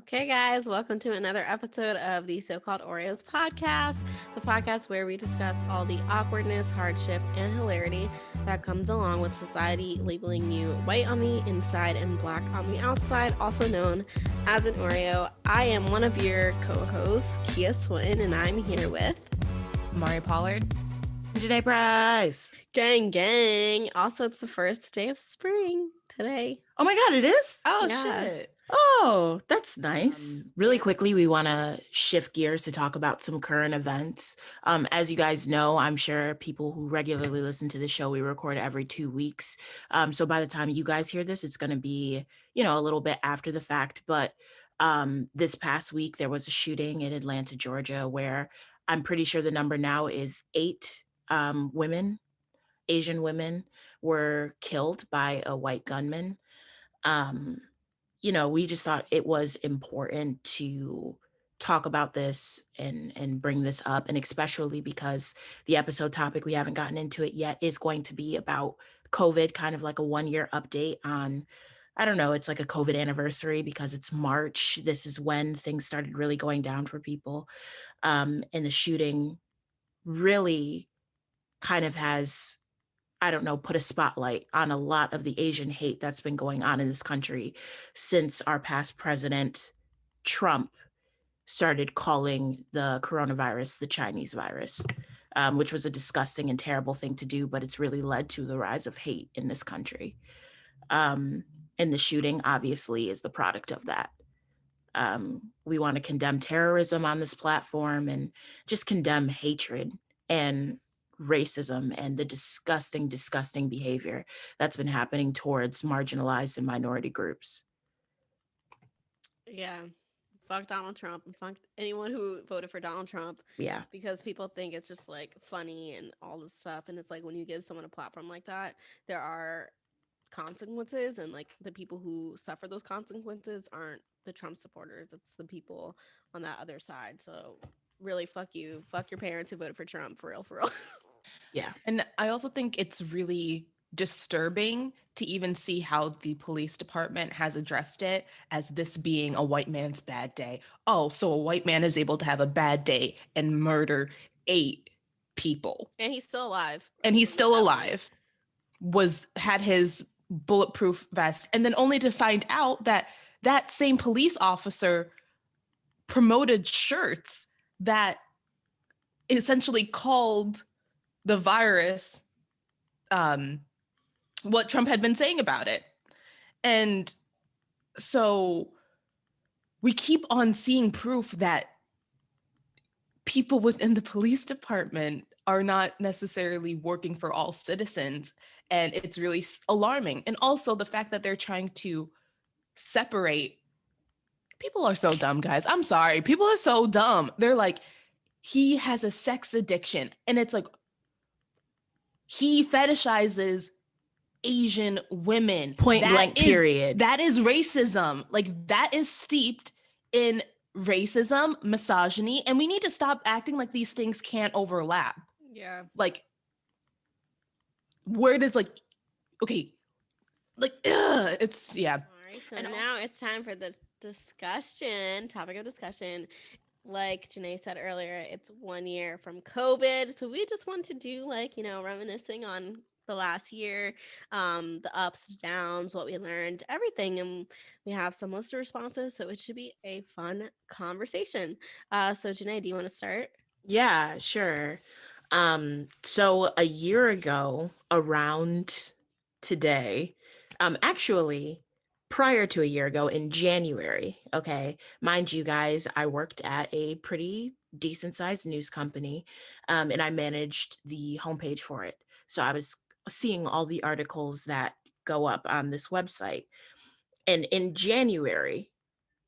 Okay, guys, welcome to another episode of the so called Oreos podcast, the podcast where we discuss all the awkwardness, hardship, and hilarity that comes along with society labeling you white on the inside and black on the outside, also known as an Oreo. I am one of your co hosts, Kia Swinton, and I'm here with Mari Pollard. Janae Price. Gang. Also, it's the first day of spring today. Oh my God, it is? Oh, Yeah. shit. Oh, that's nice. Really quickly, we want to shift gears to talk about some current events. As you guys know, I'm sure people who regularly listen to the show, we record every 2 weeks. So by the time you guys hear this, it's going to be, a little bit after the fact. But this past week, there was a shooting in Atlanta, Georgia, where I'm pretty sure the number now is 8 women, Asian women, were killed by a white gunman. We just thought it was important to talk about this and bring this up, and especially because the episode topic, we haven't gotten into it yet, is going to be about COVID, kind of like a 1-year update on, I don't know, it's like a COVID anniversary because it's March. This is when things started really going down for people. And the shooting really kind of has, I don't know, put a spotlight on a lot of the Asian hate that's been going on in this country since our past president, Trump, started calling the coronavirus the Chinese virus, which was a disgusting and terrible thing to do, but it's really led to the rise of hate in this country. And the shooting, obviously, is the product of that. We want to condemn terrorism on this platform and just condemn hatred and racism and the disgusting behavior that's been happening towards marginalized and minority groups. Yeah. Fuck Donald Trump and fuck anyone who voted for Donald Trump. Yeah. Because people think it's just like funny and all this stuff. And it's like when you give someone a platform like that, there are consequences. And like the people who suffer those consequences aren't the Trump supporters, it's the people on that other side. So really, fuck you. Fuck your parents who voted for Trump, for real, for real. Yeah. And I also think it's really disturbing to even see how the police department has addressed it as this being a white man's bad day. Oh, so a white man is able to have a bad day and murder 8 people. And he's still alive. And he's still alive. Had his bulletproof vest, and then only to find out that that same police officer promoted shirts that essentially called the virus what Trump had been saying about it. And so we keep on seeing proof that people within the police department are not necessarily working for all citizens. And it's really alarming. And also the fact that they're trying to separate. People are so dumb, guys. I'm sorry. People are so dumb. They're like, he has a sex addiction. And it's like, he fetishizes Asian women. Point blank, period. That is racism. Like, that is steeped in racism, misogyny, and we need to stop acting like these things can't overlap. Yeah. Like, where does, like, okay, like, it's, yeah. All right, so now it's time for the topic of discussion. Like Janae said earlier, it's 1 year from COVID. So we just want to do reminiscing on the last year, the ups, downs, what we learned, everything. And we have some listener responses. So it should be a fun conversation. So Janae, do you want to start? Yeah, sure. So a year ago, around today, actually, prior to a year ago in January, okay, mind you guys, I worked at a pretty decent sized news company, and I managed the homepage for it. So I was seeing all the articles that go up on this website. And in January,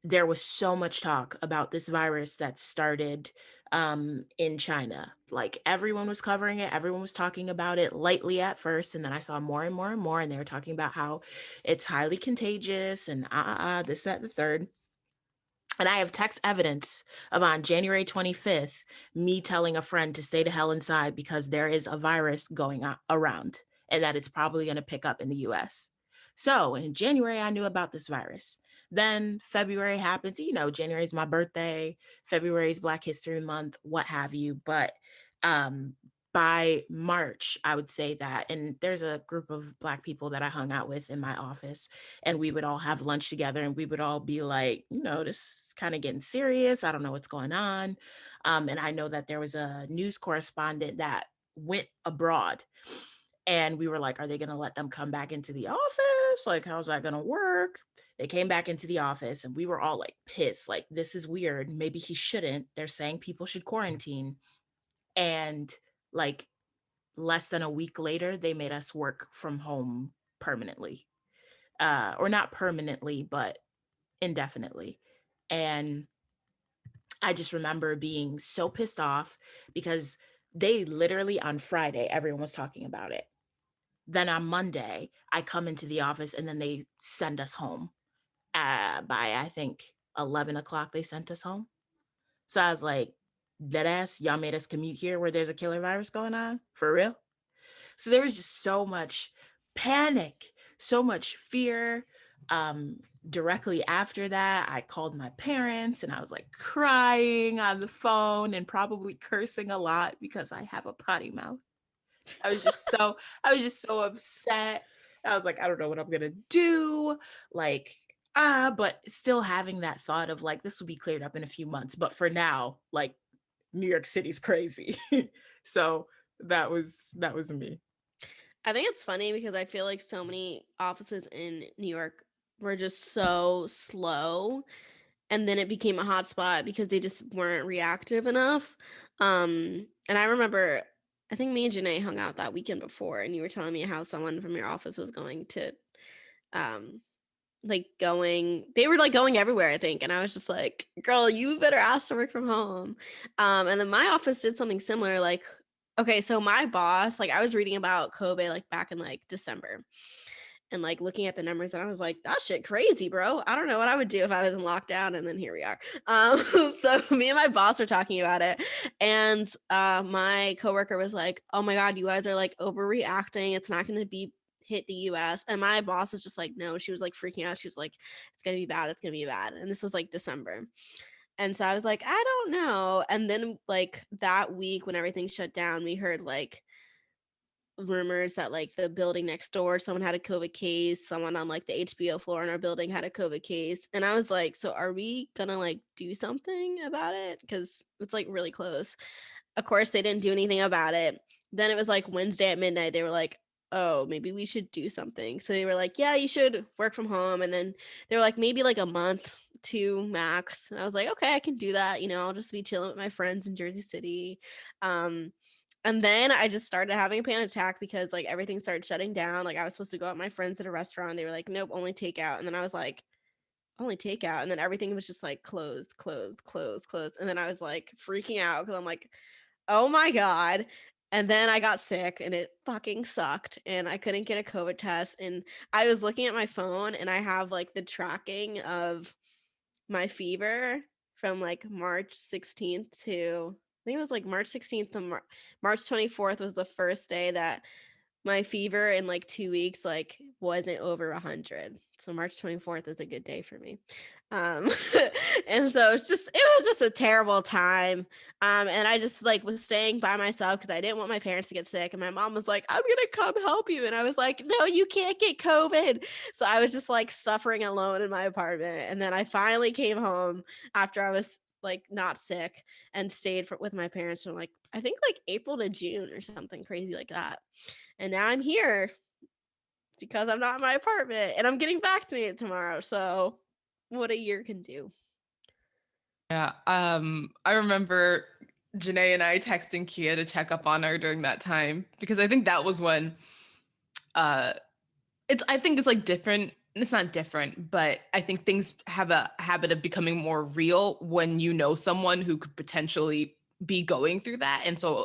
there was so much talk about this virus that started in China. Like everyone was covering it. Everyone was talking about it lightly at first. And then I saw more and more and more. And they were talking about how it's highly contagious and this, that, the third. And I have text evidence of on January 25th, me telling a friend to stay the hell inside because there is a virus going around and that it's probably going to pick up in the US. So in January, I knew about this virus. Then February happens, you know, January is my birthday, February is Black History Month, what have you. But um, by March, I would say that, and there's a group of Black people that I hung out with in my office, and we would all have lunch together, and we would all be like, you know, this is kind of getting serious. I don't know what's going on. And I know that there was a news correspondent that went abroad, and we were like, are they going to let them come back into the office? Like, how's that going to work? They came back into the office, and we were all like pissed. Like, this is weird. Maybe he shouldn't. They're saying people should quarantine. And like less than a week later, they made us work from home permanently. Or not permanently, but indefinitely. And I just remember being so pissed off because they literally on Friday, everyone was talking about it. Then on Monday, I come into the office and then they send us home. By I think 11 o'clock, they sent us home. So I was like, dead ass, y'all made us commute here where there's a killer virus going on? For real? So there was just so much panic, so much fear. Directly after that, I called my parents and I was like crying on the phone and probably cursing a lot because I have a potty mouth. I was just so upset. I was like, I don't know what I'm gonna do. Like, but still having that thought of like this will be cleared up in a few months. But for now, like New York City's crazy. So that was me. I think it's funny because I feel like so many offices in New York were just so slow, and then it became a hot spot because they just weren't reactive enough. And I remember, I think me and Janae hung out that weekend before, and you were telling me how someone from your office was going to, um, they were like going everywhere, I think. And I was just like, girl, you better ask to work from home. And then my office did something similar. Like, okay, so my boss, like I was reading about COVID like back in like December and like looking at the numbers, and I was like, that shit crazy, bro. I don't know what I would do if I was in lockdown. And then here we are. So me and my boss were talking about it, and my coworker was like, oh my God, you guys are like overreacting. It's not going to be hit the US. And my boss is just like, no, she was like freaking out. She was like, it's gonna be bad, it's gonna be bad. And this was like December. And so I was like, I don't know. And then like that week when everything shut down, we heard like rumors that like the building next door, someone had a COVID case, someone on like the HBO floor in our building had a COVID case. And I was like, so are we gonna like do something about it? Because it's like really close. Of course, they didn't do anything about it. Then it was like Wednesday at midnight. They were like, oh, maybe we should do something. So they were like, yeah, you should work from home. And then they were like, maybe like a month, two max. And I was like, okay, I can do that. You know, I'll just be chilling with my friends in Jersey City. And then I just started having a panic attack because like everything started shutting down. Like I was supposed to go out with my friends at a restaurant. They were like, nope, only takeout. And then I was like, only takeout. And then everything was just like closed, closed, closed, closed. And then I was like freaking out because I'm like, oh my God. And then I got sick and it fucking sucked. And I couldn't get a COVID test. And I was looking at my phone and I have like the tracking of my fever from like March 16th to, I think it was like March 16th to March 24th was the first day that my fever in like 2 weeks like wasn't over 100. So March 24th is a good day for me. Um and so it was just a terrible time. And I just like was staying by myself because I didn't want my parents to get sick. And my mom was like, I'm gonna come help you. And I was like, no, you can't get COVID. So I was just like suffering alone in my apartment. And then I finally came home after I was like not sick and stayed with my parents from like I think like April to June or something crazy like that. And now I'm here because I'm not in my apartment and I'm getting vaccinated tomorrow. So what a year can do. Yeah. I remember Janae and I texting Kia to check up on her during that time because I think that was when I think it's like different. It's not different, but I think things have a habit of becoming more real when you know someone who could potentially be going through that. And so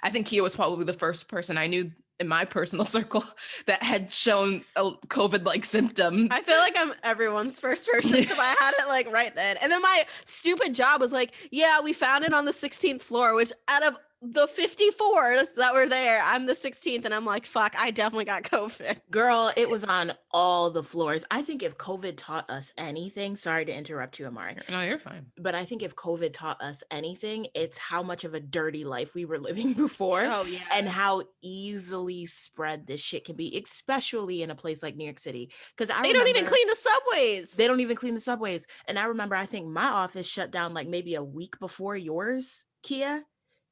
I think Kia was probably the first person I knew in my personal circle that had shown COVID-like symptoms. I feel like I'm everyone's first person because I had it like right then. And then my stupid job was like, yeah, we found it on the 16th floor, which out of the 54s that were there. I'm the 16th, and I'm like, fuck, I definitely got COVID. Girl, it was on all the floors. I think if COVID taught us anything, sorry to interrupt you, Amari, No, you're fine. but I think if COVID taught us anything, it's how much of a dirty life we were living before. Oh, yeah. And how easily spread this shit can be, especially in a place like New York City. Because They don't even clean the subways. They don't even clean the subways. And I remember, I think my office shut down like maybe a week before yours, Kia.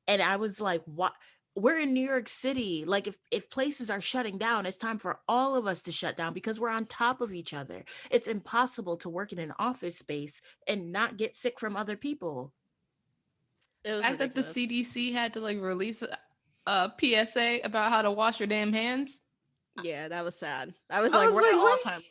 And I was like, what? We're in New York City. Like, if places are shutting down, it's time for all of us to shut down because we're on top of each other. It's impossible to work in an office space and not get sick from other people. It was The fact that the ridiculous. CDC had to like release a PSA about how to wash your damn hands. Yeah, that was sad. I was I like, was we're like, at all what? time.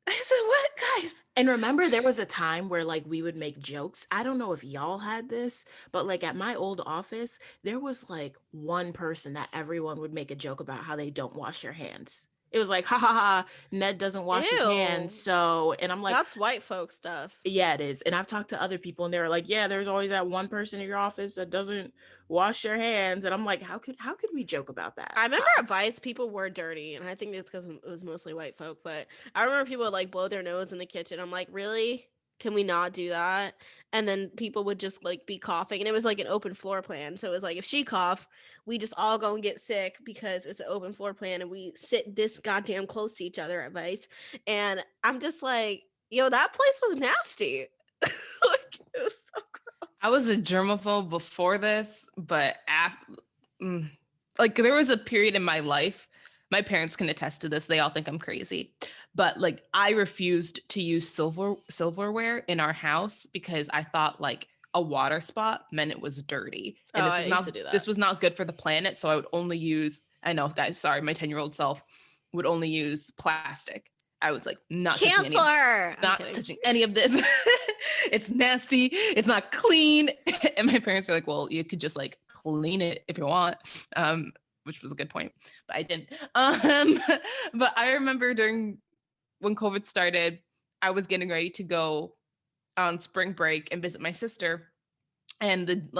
I said, what, guys? And remember, there was a time where like we would make jokes. I don't know if y'all had this, but like at my old office, there was like one person that everyone would make a joke about how they don't wash their hands. It was like, ha ha ha, Ned doesn't wash his hands. Ew. So, and I'm like, That's white folk stuff. yeah, it is. And I've talked to other people and they're like, yeah, there's always that one person in your office that doesn't wash their hands. And I'm like, how could we joke about that? I remember at Vice, people were dirty, and I think it's because it was mostly white folk. But I remember people would like blow their nose in the kitchen. I'm like, really? Can we not do that? And then people would just like be coughing, and it was like an open floor plan. So it was like if she coughed, we just all go and get sick because it's an open floor plan, and we sit this goddamn close to each other at Vice. And I'm just like, yo, that place was nasty. Like, it was so gross. I was a germaphobe before this, but after, like there was a period in my life, my parents can attest to this, they all think I'm crazy, but like I refused to use silverware in our house because I thought like a water spot meant it was dirty. And I used to do that. this was not good for the planet. So I would only use, I know that, sorry, my 10-year-old self would only use plastic. I was like, not touching any of this. It's nasty. It's not clean. And my parents were like, well, you could just like clean it if you want, which was a good point, but I didn't. But I remember when COVID started, I was getting ready to go on spring break and visit my sister. And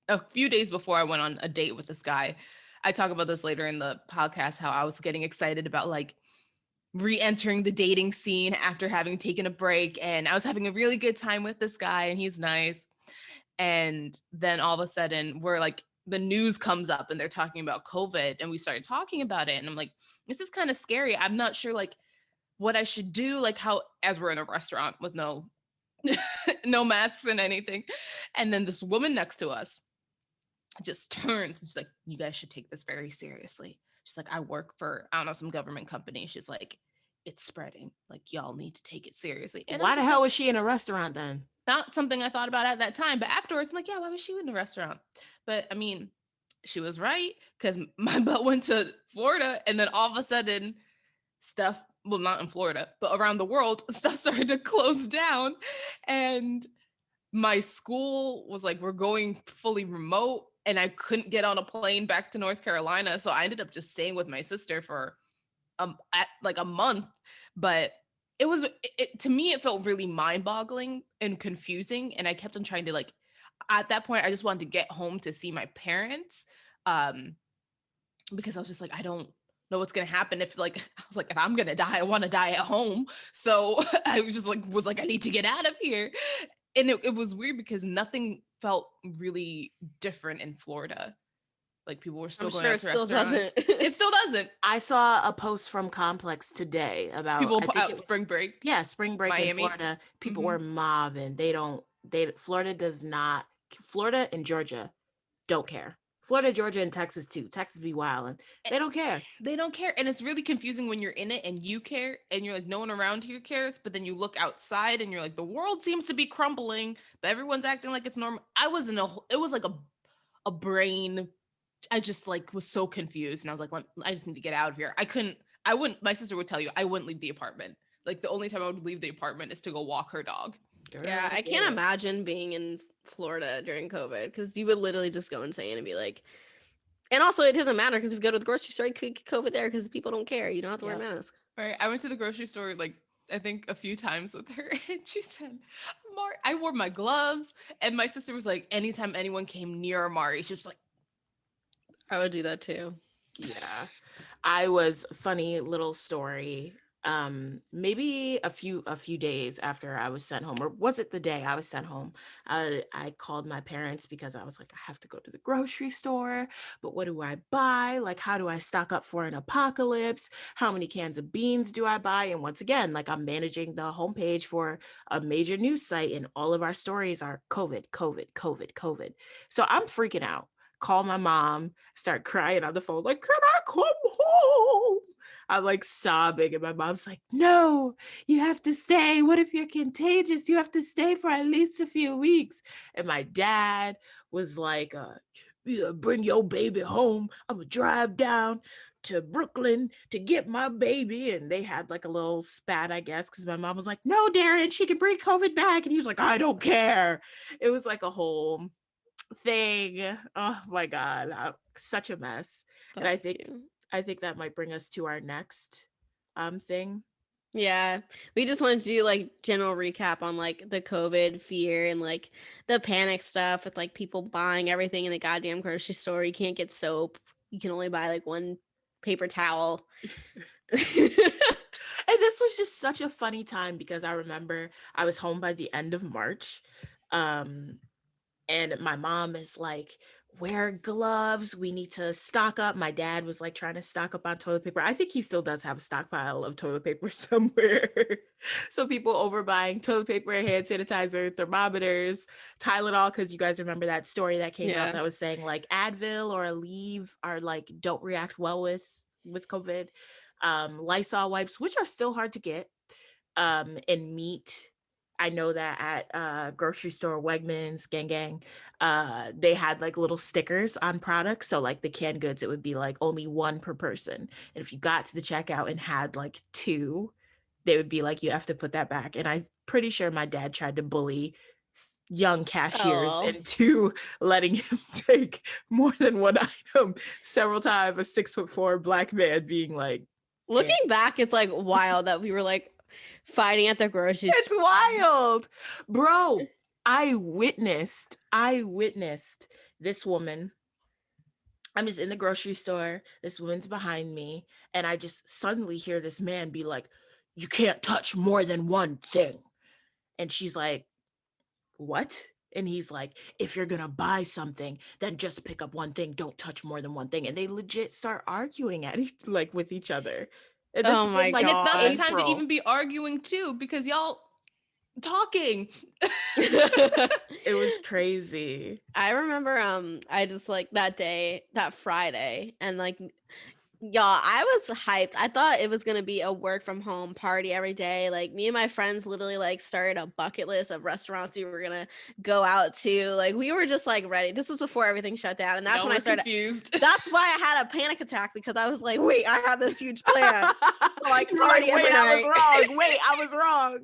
a few days before I went on a date with this guy, I talk about this later in the podcast, how I was getting excited about like re-entering the dating scene after having taken a break, and I was having a really good time with this guy and he's nice. And then all of a sudden we're like, the news comes up and they're talking about COVID, and we started talking about it, and I'm like, this is kind of scary. I'm not sure like what I should do, like how, as we're in a restaurant with no masks and anything. And then this woman next to us just turns and she's like, you guys should take this very seriously. She's like, I work for, I don't know, some government company. She's like, it's spreading. Like, y'all need to take it seriously. And why the hell was she in a restaurant then? Not something I thought about at that time. But afterwards, I'm like, yeah, why was she in the restaurant? But I mean, she was right, because my butt went to Florida, and then all of a sudden stuff, well, not in Florida, but around the world, stuff started to close down. And my school was like, we're going fully remote, and I couldn't get on a plane back to North Carolina. So I ended up just staying with my sister for like a month. But to me, it felt really mind-boggling and confusing. And I kept on trying to like, at that point, I just wanted to get home to see my parents, because I was just like, I don't know what's gonna happen if like, I was like, if I'm gonna die, I want to die at home. So I was like, I need to get out of here. And it was weird because nothing felt really different in Florida. Like people were still going out to restaurants. It still doesn't. I saw a post from Complex today about people out spring break. Yeah, spring break Miami. in Florida. People were mobbing. Florida and Georgia don't care. Florida, Georgia, and Texas too. Texas be wild, and they don't care. They don't care. And it's really confusing when you're in it and you care and you're like, no one around here cares. But then you look outside and you're like, the world seems to be crumbling, but everyone's acting like it's normal. It was like a brain. I just like was so confused, and I was like, I just need to get out of here. My sister would tell you, I wouldn't leave the apartment. Like the only time I would leave the apartment is to go walk her dog. Yeah, I can't imagine being in Florida during COVID, because you would literally just go insane and be like, and also it doesn't matter because if you go to the grocery store, you could get COVID there because people don't care. You don't have to wear a mask. Right. I went to the grocery store like I think a few times with her, and she said, Mari. I wore my gloves, and my sister was like, anytime anyone came near Mari, she's just like, I would do that too. Yeah. I was funny little story. Maybe a few days after I was sent home, or was it the day I was sent home? I called my parents because I was like, I have to go to the grocery store, but what do I buy? Like, how do I stock up for an apocalypse? How many cans of beans do I buy? And once again, like, I'm managing the homepage for a major news site, and all of our stories are COVID, COVID, COVID, COVID. So I'm freaking out. Call my mom, start crying on the phone, like, can I come home? I'm like sobbing, and my mom's like, no, you have to stay. What if you're contagious? You have to stay for at least a few weeks. And my dad was like, yeah, bring your baby home. I'm gonna drive down to Brooklyn to get my baby. And they had like a little spat, I guess, because my mom was like, no, Darren, she can bring COVID back. And he was like, I don't care. It was like a whole thing. Oh my God, such a mess. And That's cute. I think that might bring us to our next thing. Yeah, we just wanted to do like general recap on like the COVID fear and like the panic stuff with like people buying everything in the goddamn grocery store. You can't get soap. You can only buy like one paper towel. And this was just such a funny time because I remember I was home by the end of March. And my mom is like, wear gloves. We need to stock up. My dad was like trying to stock up on toilet paper. I think he still does have a stockpile of toilet paper somewhere. So people overbuying toilet paper, hand sanitizer, thermometers, Tylenol, because you guys remember that story that came out that was saying like Advil or Aleve are like don't react well with COVID. Lysol wipes, which are still hard to get, and meat. I know that at grocery store, Wegmans, Gang, they had like little stickers on products. So like the canned goods, it would be like only one per person. And if you got to the checkout and had like two, they would be like, you have to put that back. And I'm pretty sure my dad tried to bully young cashiers into letting him take more than one item several times. A 6'4" Black man being like, looking back, it's like wild that we were like fighting at the grocery store. It's wild, bro. I witnessed this woman. I'm just in the grocery store. This woman's behind me, and I just suddenly hear this man be like, "You can't touch more than one thing." And she's like, "What?" And he's like, "If you're gonna buy something, then just pick up one thing. Don't touch more than one thing." And they legit start arguing at like with each other. And this is my like, and it's not the God. time to even be arguing too, because y'all talking. It was crazy. I remember I just like that day, that Friday, and like y'all, I was hyped. I thought it was gonna be a work from home party every day. Like me and my friends literally like started a bucket list of restaurants we were gonna go out to. Like we were just like ready. This was before everything shut down, and that's when I started. Confused. That's why I had a panic attack, because I was like, wait, I have this huge plan. Like You're party like, every wait, I night. was wrong. Wait, I was wrong.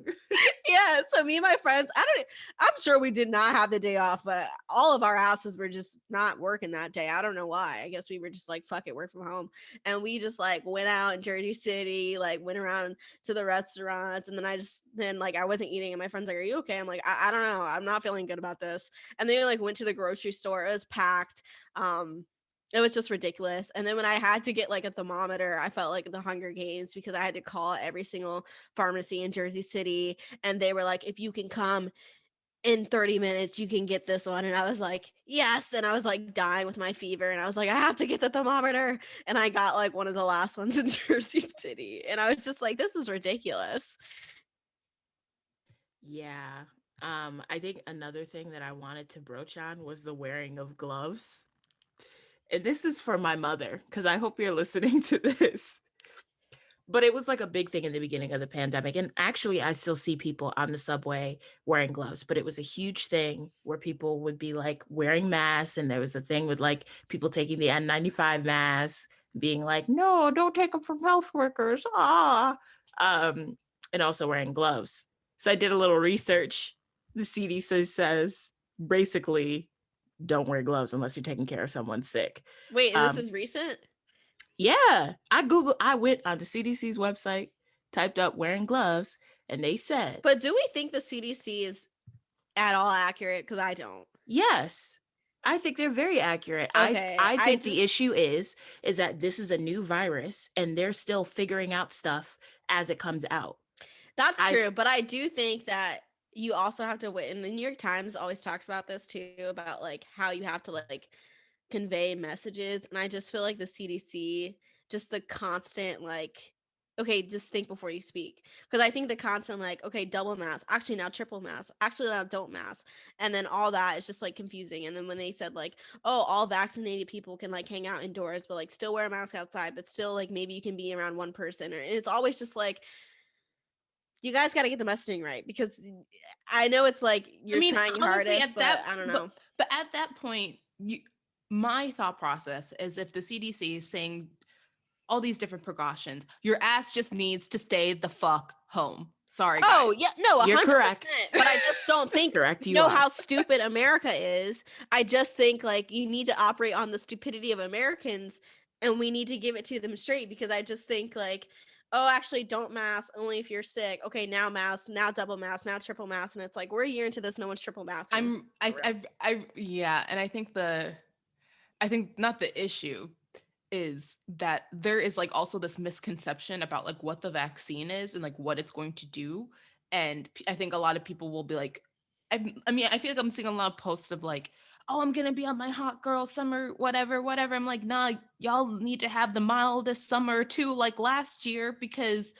Yeah, so me and my friends, I'm sure we did not have the day off, but all of our asses were just not working that day. I don't know why. I guess we were just like, fuck it, work from home. And we just like went out in Jersey City, like went around to the restaurants, and then like I wasn't eating, and my friend's like, are you okay? I'm like, I don't know, I'm not feeling good about this. And then we like went to the grocery store. It was packed. It was just ridiculous. And then when I had to get like a thermometer, I felt like the Hunger Games, because I had to call every single pharmacy in Jersey City, and they were like, if you can come in 30 minutes, you can get this one. And I was like, yes. And I was like dying with my fever, and I was like, I have to get the thermometer. And I got like one of the last ones in Jersey City, and I was just like, this is ridiculous. Yeah. I think another thing that I wanted to broach on was the wearing of gloves. And this is for my mother, because I hope you're listening to this. But it was like a big thing in the beginning of the pandemic. And actually, I still see people on the subway wearing gloves, but it was a huge thing where people would be like wearing masks. And there was a thing with like people taking the N95 masks, being like, no, don't take them from health workers. And also wearing gloves. So I did a little research. The CDC says basically don't wear gloves unless you're taking care of someone sick. Wait, and this is recent? Yeah, I went on the CDC's website, typed up wearing gloves, and they said. But do we think the CDC is at all accurate? Because I don't. Yes. I think they're very accurate. Okay, I I think the just- issue is that this is a new virus and they're still figuring out stuff as it comes out. That's I- true, but I do think that you also have to wait. And the New York Times always talks about this too, about like how you have to like convey messages. And I just feel like the CDC, just the constant like, okay, just think before you speak. Because I think the constant like, okay, double mask, actually now triple mask, actually now don't mask, and then all that is just like confusing. And then when they said like, oh, all vaccinated people can like hang out indoors, but like still wear a mask outside, but still like maybe you can be around one person, or and it's always just like, you guys got to get the messaging right, because I know it's like you're trying your honestly, hardest, but I don't know. But at that point, my thought process is if the CDC is saying all these different precautions, your ass just needs to stay the fuck home. Sorry, guys. Oh yeah, no, 100%. You're correct. But I just don't think Correct, you you know are. how stupid America is. I just think like you need to operate on the stupidity of Americans, and we need to give it to them straight, because I just think like, oh, actually don't mask only if you're sick. Okay, now mask, now double mask, now triple mask, and it's like we're a year into this, no one's triple mask. Yeah, and I think not the issue is that there is like also this misconception about like what the vaccine is and like what it's going to do. And I think a lot of people will be like, I mean, I feel like I'm seeing a lot of posts of like, oh, I'm gonna be on my hot girl summer, whatever. I'm like, nah, y'all need to have the mildest summer too, like last year, because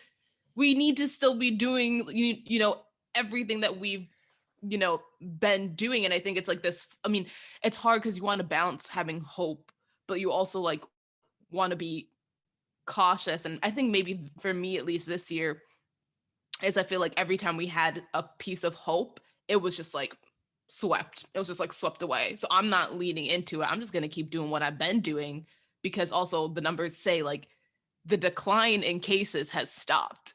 we need to still be doing, you know, everything that we've, you know, been doing. And I think it's like this, I mean, it's hard because you want to balance having hope, but you also like want to be cautious. And I think maybe for me, at least this year, is I feel like every time we had a piece of hope, it was just like swept. It was just like swept away. So I'm not leaning into it. I'm just going to keep doing what I've been doing, because also the numbers say like the decline in cases has stopped.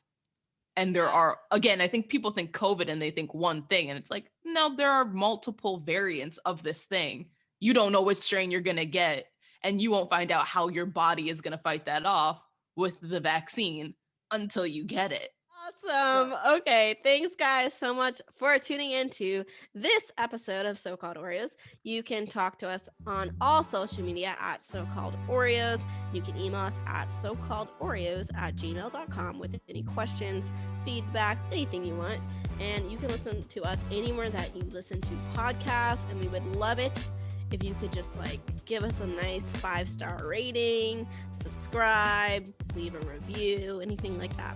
And there are, again, I think people think COVID and they think one thing, and it's like, no, there are multiple variants of this thing. You don't know which strain you're going to get, and you won't find out how your body is going to fight that off with the vaccine until you get it. Awesome. Okay. Thanks, guys, so much for tuning into this episode of So-Called Oreos. You can talk to us on all social media at So-Called Oreos. You can email us at socalledoreos@gmail.com with any questions, feedback, anything you want. And you can listen to us anywhere that you listen to podcasts, and we would love it if you could just like give us a nice 5-star rating, subscribe, leave a review, anything like that.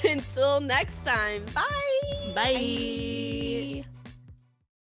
Until next time, bye. Bye.